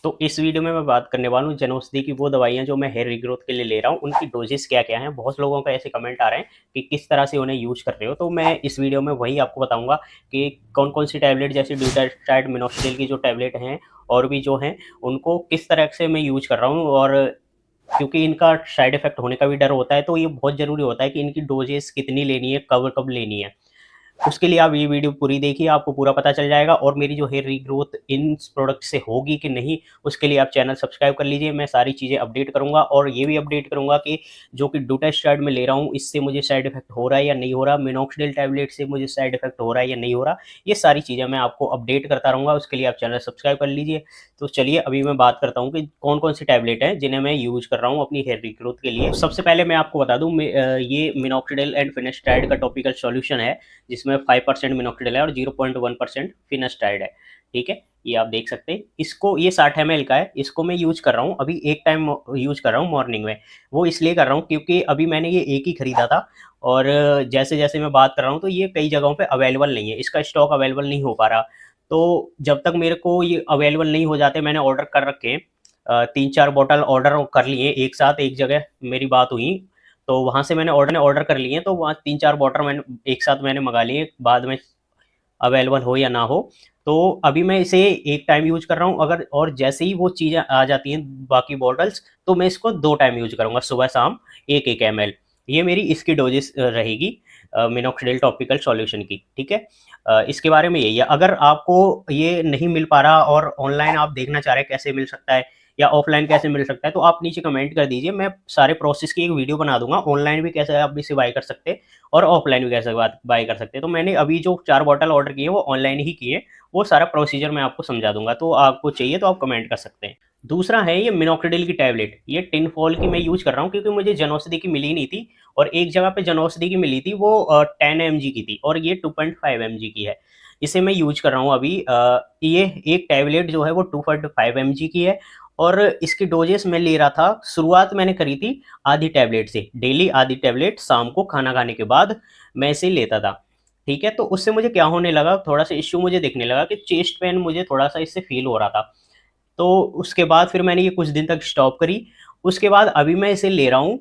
तो इस वीडियो में मैं बात करने वाला हूँ जन औषधि की वो दवाइयाँ जो मैं हेयर रीग्रोथ के लिए ले रहा हूँ, उनकी डोजेस क्या-क्या हैं। बहुत लोगों का ऐसे कमेंट आ रहे हैं कि किस तरह से उन्हें यूज़ कर रहे हो, तो मैं इस वीडियो में वही आपको बताऊँगा कि कौन-कौन सी टैबलेट जैसे ड्यूटास्टाइड, मिनोक्सिडिल की जो टैबलेट हैं और भी जो हैं, उनको किस तरह से मैं यूज़ कर रहा हूँ। और क्योंकि इनका साइड इफ़ेक्ट होने का भी डर होता है, तो ये बहुत ज़रूरी होता है कि इनकी डोजेस कितनी लेनी है, कब-कब लेनी है। उसके लिए आप ये वीडियो पूरी देखिए, आपको पूरा पता चल जाएगा। और मेरी जो हेयर रीग्रोथ इन प्रोडक्ट से होगी कि नहीं, उसके लिए आप चैनल सब्सक्राइब कर लीजिए। मैं सारी चीज़ें अपडेट करूँगा और ये भी अपडेट करूँगा कि जो कि डूटास्टाइड मैं ले रहा हूँ, इससे मुझे साइड इफ़ेक्ट हो रहा है या नहीं हो रहा, मिनोक्सिडिल टैबलेट से मुझे साइड इफ़ेक्ट हो रहा है या नहीं हो रहा। ये सारी चीज़ें मैं आपको अपडेट करता रहूँगा, उसके लिए आप चैनल सब्सक्राइब कर लीजिए। तो चलिए अभी मैं बात करता हूँ कि कौन-कौन सी टैबलेट हैं जिन्हें मैं यूज़ कर रहा हूँ अपनी हेयर रीग्रोथ के लिए। सबसे पहले मैं आपको बता दूँ ये मिनोक्सिडिल एंड फिनेस्टाइड का टॉपिकल सॉल्यूशन है, जिसमें 5% मिनोक्सिडिल है और 0.1% फिनास्टाइड है। ठीक है, ये आप देख सकते हैं। इसको ये 60 ml का है, इसको मैं यूज़ कर रहा हूँ अभी, एक टाइम यूज़ कर रहा हूँ मॉर्निंग में। वो इसलिए कर रहा हूँ क्योंकि अभी मैंने ये एक ही खरीदा था और जैसे-जैसे मैं बात कर रहा हूँ तो ये कई जगहों पे अवेलेबल नहीं है, इसका स्टॉक अवेलेबल नहीं हो पा रहा। तो जब तक मेरे को ये अवेलेबल नहीं हो जाते, मैंने ऑर्डर कर रखे हैं। 3-4 बॉटल ऑर्डर कर लिए एक साथ, एक जगह मेरी बात हुई, तो वहाँ से मैंने ऑर्डर कर लिए, तो वहाँ 3-4 बॉटल मैंने एक साथ मँगा लिए, बाद में अवेलेबल हो या ना हो। तो अभी मैं इसे एक टाइम यूज़ कर रहा हूँ, अगर और जैसे ही वो चीज़ें आ जाती हैं बाकी बॉटल्स, तो मैं इसको 2 टाइम यूज़ करूँगा, सुबह-शाम 1-1 एमएल। ये मेरी इसकी डोज़ेस रहेगी मिनोक्सिडिल टॉपिकल सॉल्यूशन की, ठीक है? इसके बारे में यही है। अगर आपको ये नहीं मिल पा रहा और ऑनलाइन आप देखना चाह रहे हैं कैसे मिल सकता है या ऑफ़लाइन कैसे मिल सकता है, तो आप नीचे कमेंट कर दीजिए, मैं सारे प्रोसेस की एक वीडियो बना दूँगा। ऑनलाइन भी कैसे आप इसे बाय कर सकते हैं और ऑफ़लाइन भी कैसे बाय कर सकते हैं। तो मैंने अभी जो 4 बॉटल ऑर्डर किए, वो ऑनलाइन ही किए। वो सारा प्रोसीजर मैं आपको समझा दूँगा, तो आपको चाहिए तो आप कमेंट कर सकते हैं। दूसरा है ये मिनोक्सिडिल की टैबलेट, ये टिनफॉल की मैं यूज़ कर रहा हूँ क्योंकि मुझे जनौषधि की मिली नहीं थी और एक जगह पे जनौषधि की मिली थी, वो 10 एमजी की थी और ये 2.5 एमजी की है। इसे मैं यूज़ कर रहा हूँ अभी। ये एक टैबलेट जो है वो 2.5 एमजी की है और इसकी डोजेस मैं ले रहा था, शुरुआत मैंने करी थी आधी टैबलेट से, डेली आधी टैबलेट शाम को खाना खाने के बाद मैं इसे लेता था। ठीक है, तो उससे मुझे क्या होने लगा, थोड़ा-सा इश्यू मुझे दिखने लगा कि चेस्ट पेन मुझे थोड़ा-सा इससे फ़ील हो रहा था। तो उसके बाद फिर मैंने ये कुछ दिन तक स्टॉप करी। उसके बाद अभी मैं इसे ले रहा हूँ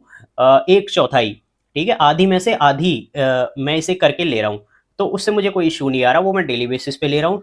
1/4, ठीक है? आधी में से आधी मैं इसे करके ले रहा हूँ। तो उससे मुझे कोई इश्यू नहीं आ रहा, वो मैं डेली बेसिस पे ले रहा हूँ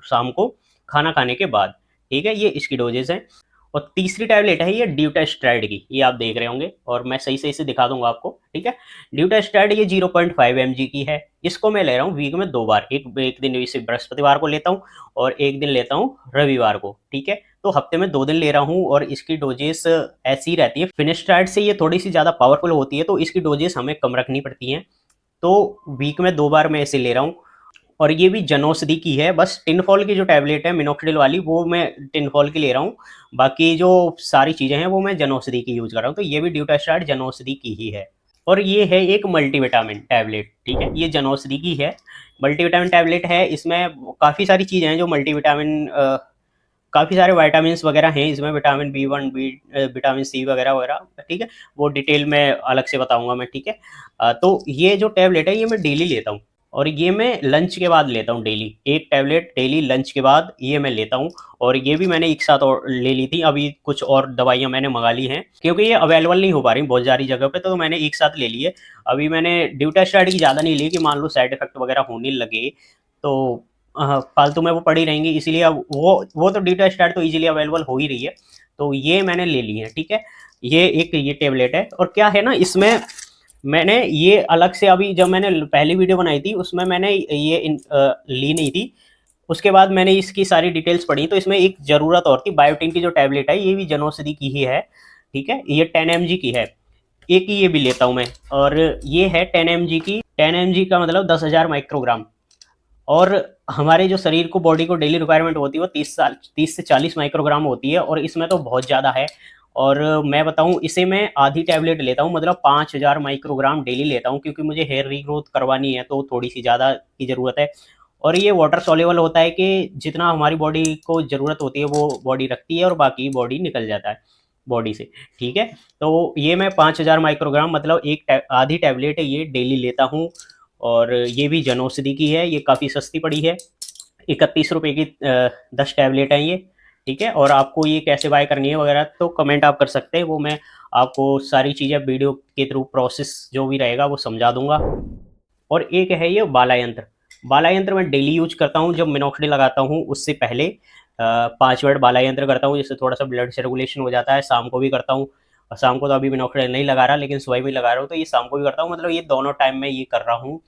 शाम को खाना खाने के बाद, ठीक है? ये इसकी डोजेज़ हैं। और तीसरी टैबलेट है ये ड्यूटास्ट्राइड की, ये आप देख रहे होंगे और मैं सही से इसे दिखा दूँगा आपको, ठीक है? ड्यूटास्ट्राइड ये 0.5 एमजी की है। इसको मैं ले रहा हूँ वीक में 2 बार, एक दिन इसे बृहस्पतिवार को लेता हूँ और एक दिन लेता हूँ रविवार को, ठीक है? तो हफ्ते में 2 दिन ले रहा हूँ और इसकी डोजेस ऐसी ही रहती है। फिनिस्टार्ड से ये थोड़ी-सी ज़्यादा पावरफुल होती है, तो इसकी डोजेस हमें कम रखनी पड़ती हैं। तो वीक में 2 बार मैं इसे ले रहा हूँ और ये भी जनौषधि की है। बस टिनफॉल की जो टैबलेट है मिनोक्सिडिल वाली, वो मैं टिनफॉल की ले रहा हूँ। बाकी जो सारी चीज़ें हैं, वो मैं जनौषधि की यूज़ कर रहा हूँ। तो ये भी ड्यूटास्टार्ड जनौषधि की ही है। और ये है एक मल्टीविटामिन टैबलेट, ठीक है? ये जनौषधि की है। मल्टीविटामिन टैबलेट है, इसमें काफ़ी सारी चीज़ें हैं जो मल्टीविटामिन, काफ़ी सारे विटामिन्स वगैरह हैं इसमें, विटामिन बी1, विटामिन सी वगैरह-वगैरह, ठीक है? वो डिटेल में अलग से बताऊँगा मैं, ठीक है? तो ये जो टैबलेट है, ये मैं डेली लेता हूँ और ये मैं लंच के बाद लेता हूँ डेली। एक टैबलेट डेली लंच के बाद ये मैं लेता हूँ और ये भी मैंने एक साथ और ले ली थी। अभी कुछ और दवाइयाँ मैंने मँगा ली हैं, क्योंकि ये अवेलेबल नहीं हो पा रही बहुत सारी जगह पे, तो मैंने एक साथ ले ली है। अभी मैंने ड्यूटास्टार्ड की ज़्यादा नहीं ली कि मान लो साइड इफ़ेक्ट वगैरह होने लगे, तो फालतू में वो पड़ी रहेंगी, इसीलिए अब वो तो बीटा स्टार्ट तो इजीली अवेलेबल हो ही रही है, तो ये मैंने ले ली है, ठीक है? ये टेबलेट है और क्या है ना, इसमें मैंने ये अलग से, अभी जब मैंने पहली वीडियो बनाई थी उसमें मैंने ये ली नहीं थी। उसके बाद मैंने इसकी सारी डिटेल्स पढ़ी, तो इसमें एक ज़रूरत और थी। बायोटिन की जो टैबलेट है, ये भी जनौषधि की ही है, ठीक है? ये 10 एमजी की है। एक ही ये भी लेता हूँ मैं और ये है 10 एमजी की। 10 एमजी का मतलब 10,000 माइक्रोग्राम। और हमारे जो शरीर को, बॉडी को डेली रिक्वायरमेंट होती है वो 30 से 40 माइक्रोग्राम होती है और इसमें तो बहुत ज़्यादा है। और मैं बताऊँ, इसे मैं आधी टैबलेट लेता हूँ, मतलब 5000 माइक्रोग्राम डेली लेता हूँ, क्योंकि मुझे हेयर रीग्रोथ करवानी है तो थोड़ी सी ज़्यादा की ज़रूरत है। और ये वाटर सॉल्युबल होता है कि जितना हमारी बॉडी को ज़रूरत होती है वो बॉडी रखती है और बाकी बॉडी निकल जाता है बॉडी से, ठीक है? तो ये मैं 5000 माइक्रोग्राम, मतलब आधी टैबलेट है, ये डेली लेता हूँ। और ये भी जनौषधि की है, ये काफ़ी सस्ती पड़ी है, 31 रुपए की 10 टैबलेट हैं ये, ठीक है। और आपको ये कैसे बाय करनी है वगैरह तो कमेंट आप कर सकते हैं, वो मैं आपको सारी चीज़ें वीडियो के थ्रू प्रोसेस जो भी रहेगा वो समझा दूंगा। और एक है ये बाला यंत्र। बाला यंत्र मैं डेली यूज करता हूँ। जब मिनॉक्सिडिल लगाता हूँ उससे पहले 5 मिनट बाला यंत्र करता हूँ, जिससे थोड़ा सा ब्लड सर्कुलेशन हो जाता है। शाम को भी करता हूँ। शाम को तो अभी मिनॉक्सिडिल नहीं लगा रहा, लेकिन सुबह भी लगा रहा हूँ, तो ये शाम को भी करता हूँ। मतलब ये दोनों टाइम में ये कर रहा हूँ।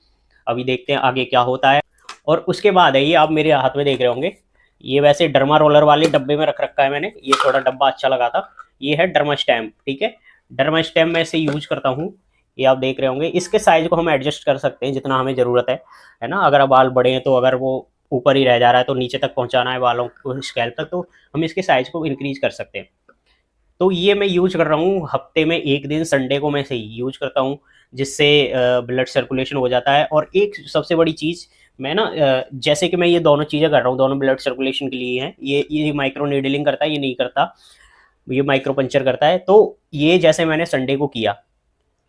अभी देखते हैं आगे क्या होता है। और उसके बाद है ये, आप मेरे हाथ में देख रहे होंगे, ये वैसे डर्मा रोलर वाले डब्बे में रख रखा है मैंने। ये थोड़ा डब्बा अच्छा लगा था। ये है डर्मा स्टैम्प, ठीक है। डर्मा स्टैम्प मैं इसे यूज करता हूँ। ये आप देख रहे होंगे, इसके साइज को हम एडजस्ट कर सकते हैं जितना हमें ज़रूरत है ना। अगर बाल बड़े हैं तो अगर वो ऊपर ही रह जा रहा है तो नीचे तक पहुंचाना है बालों को, स्कैल्प तक, तो हम इसके साइज को इंक्रीज कर सकते हैं। तो ये मैं यूज कर रहा हूँ हफ्ते में एक दिन, संडे को मैं इसे यूज करता हूँ, जिससे ब्लड सर्कुलेशन हो जाता है। और एक सबसे बड़ी चीज़, मैं ना जैसे कि मैं ये दोनों चीज़ें कर रहा हूँ, दोनों ब्लड सर्कुलेशन के लिए हैं। ये माइक्रो नीडलिंग करता है, ये नहीं करता, ये माइक्रो पंचर करता है। तो ये जैसे मैंने संडे को किया,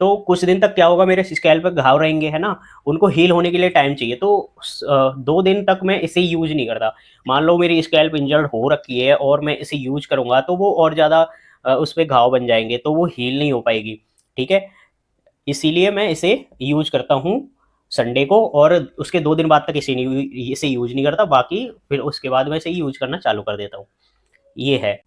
तो कुछ दिन तक क्या होगा, मेरे स्कैल्प पे घाव रहेंगे, है ना, उनको हील होने के लिए टाइम चाहिए। तो 2 दिन तक मैं इसे यूज नहीं करता। मान लो मेरी स्कैल्प इंजर्ड हो रखी है और मैं इसे यूज करूंगा तो वो और ज़्यादा उस पर घाव बन जाएंगे, तो वो हील नहीं हो पाएगी। ठीक है। इसीलिए मैं इसे यूज करता हूँ संडे को, और उसके 2 दिन बाद तक इसे यूज नहीं करता। बाकी फिर उसके बाद मैं इसे यूज करना चालू कर देता हूँ। ये है।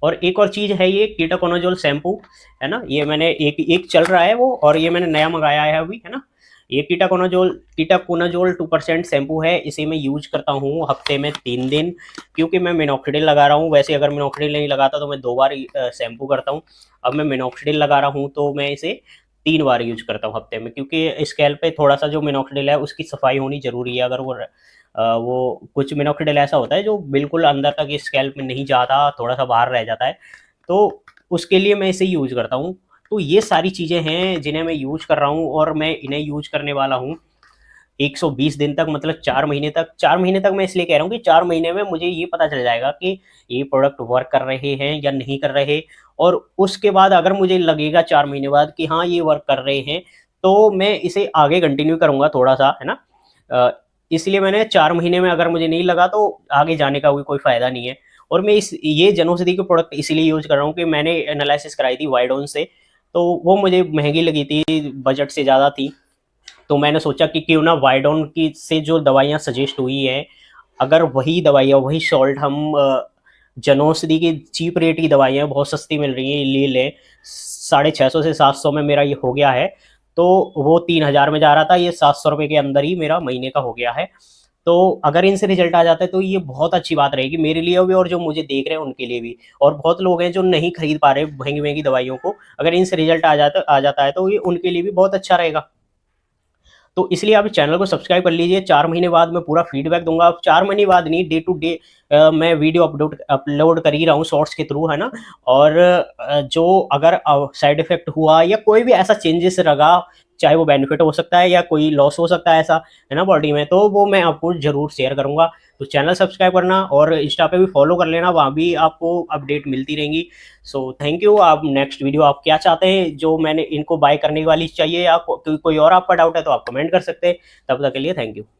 और एक और चीज़ है, ये कीटाकोनाजोल शैम्पू, है ना। ये मैंने एक एक चल रहा है वो, और ये मैंने नया मंगाया है अभी, है ना। ये कीटाकोनाजोल 2% शैम्पू है। इसे मैं यूज करता हूँ हफ्ते में 3 दिन, क्योंकि मैं मिनॉक्सिडिल लगा रहा हूँ। वैसे अगर मिनॉक्सिडिल नहीं लगाता तो मैं 2 बार शैम्पू करता हूँ। अब मैं मिनॉक्सिडिल लगा रहा हूँ तो मैं इसे 3 बार यूज करता हूँ हफ्ते में, क्योंकि स्कैल्प पे थोड़ा सा जो मिनॉक्सिडिल है उसकी सफाई होनी जरूरी है। अगर वो कुछ मिनोक्सिडिल ऐसा होता है जो बिल्कुल अंदर तक स्कैल्प में नहीं जाता, थोड़ा सा बाहर रह जाता है, तो उसके लिए मैं इसे यूज करता हूँ। तो ये सारी चीज़ें हैं जिन्हें मैं यूज कर रहा हूँ, और मैं इन्हें यूज करने वाला हूँ 120 दिन तक, मतलब 4 महीने तक। 4 महीने तक मैं इसलिए कह रहा हूँ कि 4 महीने में मुझे ये पता चल जाएगा कि ये प्रोडक्ट वर्क कर रहे हैं या नहीं कर रहे। और उसके बाद अगर मुझे लगेगा 4 महीने बाद कि हाँ ये वर्क कर रहे हैं, तो मैं इसे आगे कंटिन्यू करूँगा थोड़ा सा, है ना। इसलिए मैंने 4 महीने में अगर मुझे नहीं लगा तो आगे जाने का भी कोई फ़ायदा नहीं है। और मैं ये जनौषधि के प्रोडक्ट इसीलिए यूज़ कर रहा हूँ कि मैंने एनालिसिस कराई थी वाइडोन से, तो वो मुझे महंगी लगी थी, बजट से ज़्यादा थी। तो मैंने सोचा कि क्यों ना वाइडोन की से जो दवाइयाँ सजेस्ट हुई हैं, अगर वही दवाइयाँ, वही सॉल्ट हम जनौषधि की चीप रेट की दवाइयाँ बहुत सस्ती मिल रही हैं, ले लें 650 से 700 में मेरा ये हो गया है। तो वो 3000 में जा रहा था, ये 700 रुपये के अंदर ही मेरा महीने का हो गया है। तो अगर इनसे रिजल्ट आ जाता है तो ये बहुत अच्छी बात रहेगी मेरे लिए भी, और जो मुझे देख रहे हैं उनके लिए भी। और बहुत लोग हैं जो नहीं खरीद पा रहे महंगी महंगी दवाइयों को, अगर इनसे रिजल्ट आ जाता है तो ये उनके लिए भी बहुत अच्छा रहेगा। तो इसलिए आप चैनल को सब्सक्राइब कर लीजिए। 4 महीने बाद मैं पूरा फीडबैक दूंगा। अब 4 महीने बाद नहीं, डे टू डे मैं वीडियो अपलोड कर ही रहा हूँ शॉर्ट्स के थ्रू, है ना। और जो अगर साइड इफेक्ट हुआ या कोई भी ऐसा चेंजेस लगा, चाहे वो बेनिफिट हो सकता है या कोई लॉस हो सकता है ऐसा, है ना, बॉडी में, तो वो मैं आपको जरूर शेयर करूंगा। तो चैनल सब्सक्राइब करना, और इंस्टा पे भी फॉलो कर लेना, वहाँ भी आपको अपडेट मिलती रहेंगी। So thank you. आप नेक्स्ट वीडियो आप क्या चाहते हैं, जो मैंने इनको बाय करने वाली चाहिए, या कोई और आपका डाउट है तो आप कमेंट कर सकते हैं। तब तक के लिए थैंक यू।